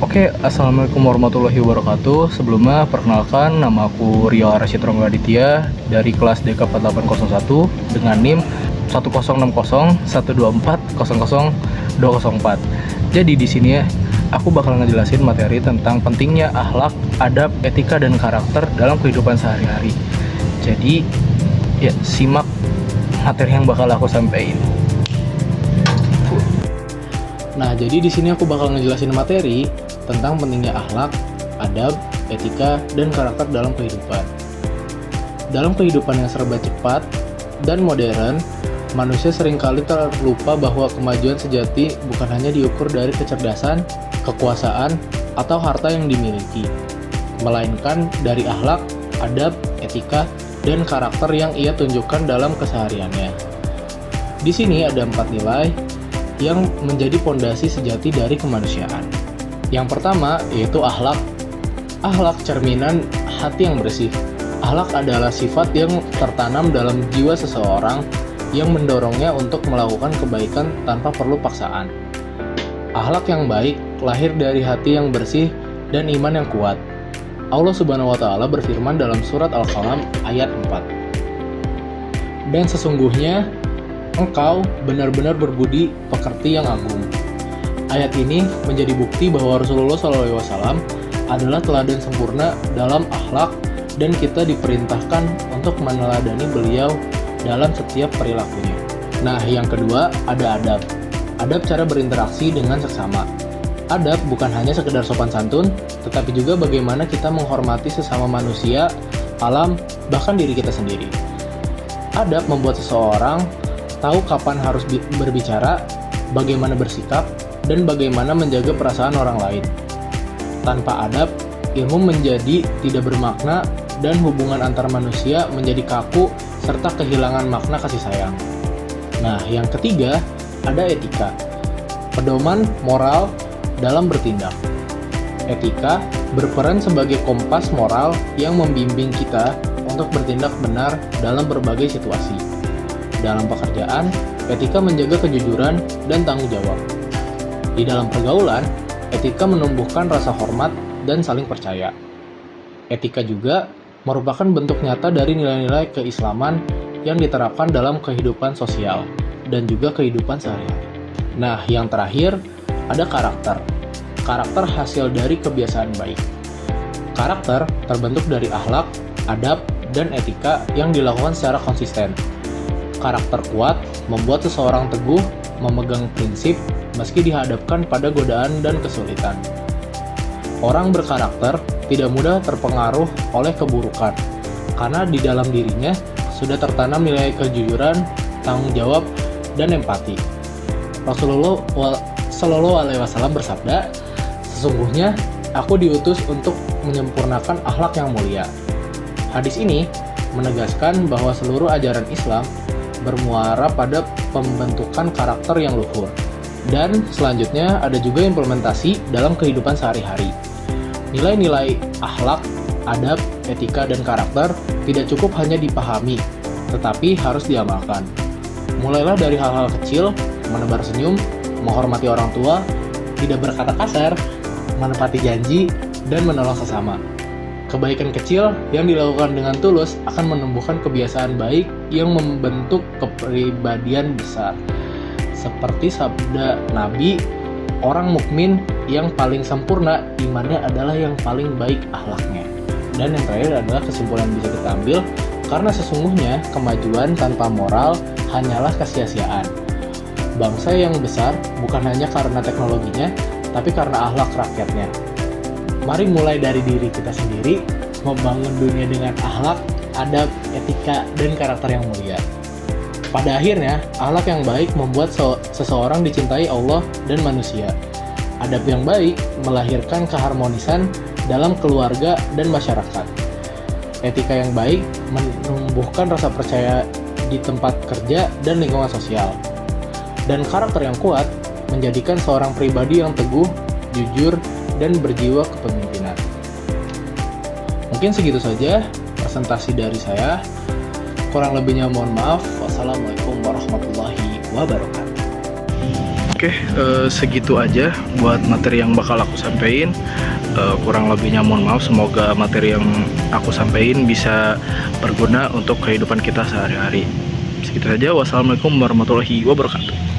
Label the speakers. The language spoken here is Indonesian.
Speaker 1: Oke, Assalamualaikum warahmatullahi wabarakatuh. Sebelumnya, perkenalkan, nama aku Rio Arasyid Ronggaditya dari kelas DK 4801 dengan NIM 106012400204. Jadi di sini ya, aku bakal ngejelasin materi tentang pentingnya akhlak, adab, etika, dan karakter dalam kehidupan sehari-hari. Jadi, ya simak materi yang bakal aku sampaikan. Nah, jadi di sini aku bakal ngejelasin materi tentang pentingnya akhlak, adab, etika, dan karakter dalam kehidupan. Dalam kehidupan yang serba cepat dan modern, manusia seringkali terlupa bahwa kemajuan sejati bukan hanya diukur dari kecerdasan, kekuasaan, atau harta yang dimiliki, melainkan dari akhlak, adab, etika, dan karakter yang ia tunjukkan dalam kesehariannya. Di sini ada 4 nilai yang menjadi pondasi sejati dari kemanusiaan. Yang pertama yaitu akhlak. Akhlak cerminan hati yang bersih. Akhlak adalah sifat yang tertanam dalam jiwa seseorang yang mendorongnya untuk melakukan kebaikan tanpa perlu paksaan. Akhlak yang baik lahir dari hati yang bersih dan iman yang kuat. Allah Subhanahu wa taala berfirman dalam surat Al-Qalam ayat 4. Dan sesungguhnya engkau benar-benar berbudi pekerti yang agung. Ayat ini menjadi bukti bahwa Rasulullah SAW adalah teladan sempurna dalam akhlak dan kita diperintahkan untuk meneladani beliau dalam setiap perilakunya. Nah, yang kedua ada adab. Adab cara berinteraksi dengan sesama. Adab bukan hanya sekedar sopan santun, tetapi juga bagaimana kita menghormati sesama manusia, alam, bahkan diri kita sendiri. Adab membuat seseorang tahu kapan harus berbicara, bagaimana bersikap, dan bagaimana menjaga perasaan orang lain. Tanpa adab, ilmu menjadi tidak bermakna dan hubungan antar manusia menjadi kaku serta kehilangan makna kasih sayang. Nah, yang ketiga, ada etika. Pedoman moral dalam bertindak. Etika berperan sebagai kompas moral yang membimbing kita untuk bertindak benar dalam berbagai situasi. Dalam pekerjaan, etika menjaga kejujuran dan tanggung jawab. Di dalam pergaulan, etika menumbuhkan rasa hormat dan saling percaya. Etika juga merupakan bentuk nyata dari nilai-nilai keislaman yang diterapkan dalam kehidupan sosial dan juga kehidupan sehari-hari. Nah, yang terakhir, ada karakter. Karakter hasil dari kebiasaan baik. Karakter terbentuk dari akhlak, adab, dan etika yang dilakukan secara konsisten. Karakter kuat membuat seseorang teguh memegang prinsip meski dihadapkan pada godaan dan kesulitan. Orang berkarakter tidak mudah terpengaruh oleh keburukan karena di dalam dirinya sudah tertanam nilai kejujuran, tanggung jawab, dan empati. Rasulullah Shallallahu Alaihi Wasallam bersabda, "Sesungguhnya aku diutus untuk menyempurnakan akhlak yang mulia." Hadis ini menegaskan bahwa seluruh ajaran Islam bermuara pada pembentukan karakter yang luhur. Dan selanjutnya ada juga implementasi dalam kehidupan sehari-hari. Nilai-nilai akhlak, adab, etika, dan karakter tidak cukup hanya dipahami, tetapi harus diamalkan. Mulailah dari hal-hal kecil, menebar senyum, menghormati orang tua, tidak berkata kasar, menepati janji, dan menolong sesama. Kebaikan kecil yang dilakukan dengan tulus akan menumbuhkan kebiasaan baik yang membentuk kepribadian besar. Seperti sabda Nabi, orang mukmin yang paling sempurna imannya adalah yang paling baik akhlaknya. Dan yang terakhir adalah kesimpulan bisa kita ambil, karena sesungguhnya kemajuan tanpa moral hanyalah kesia-siaan. Bangsa yang besar bukan hanya karena teknologinya, tapi karena akhlak rakyatnya. Mari mulai dari diri kita sendiri, membangun dunia dengan akhlak, adab, etika, dan karakter yang mulia. Pada akhirnya, akhlak yang baik membuat seseorang dicintai Allah dan manusia. Adab yang baik melahirkan keharmonisan dalam keluarga dan masyarakat. Etika yang baik menumbuhkan rasa percaya di tempat kerja dan lingkungan sosial. Dan karakter yang kuat menjadikan seorang pribadi yang teguh, jujur, dan berjiwa kepemimpinan. Mungkin segitu saja presentasi dari saya. Kurang lebihnya mohon maaf. Wassalamualaikum warahmatullahi wabarakatuh. Oke, segitu aja buat materi yang bakal aku sampaikan. Kurang lebihnya mohon maaf. Semoga materi yang aku sampaikan bisa berguna untuk kehidupan kita sehari-hari. Segitu saja. Wassalamualaikum warahmatullahi wabarakatuh.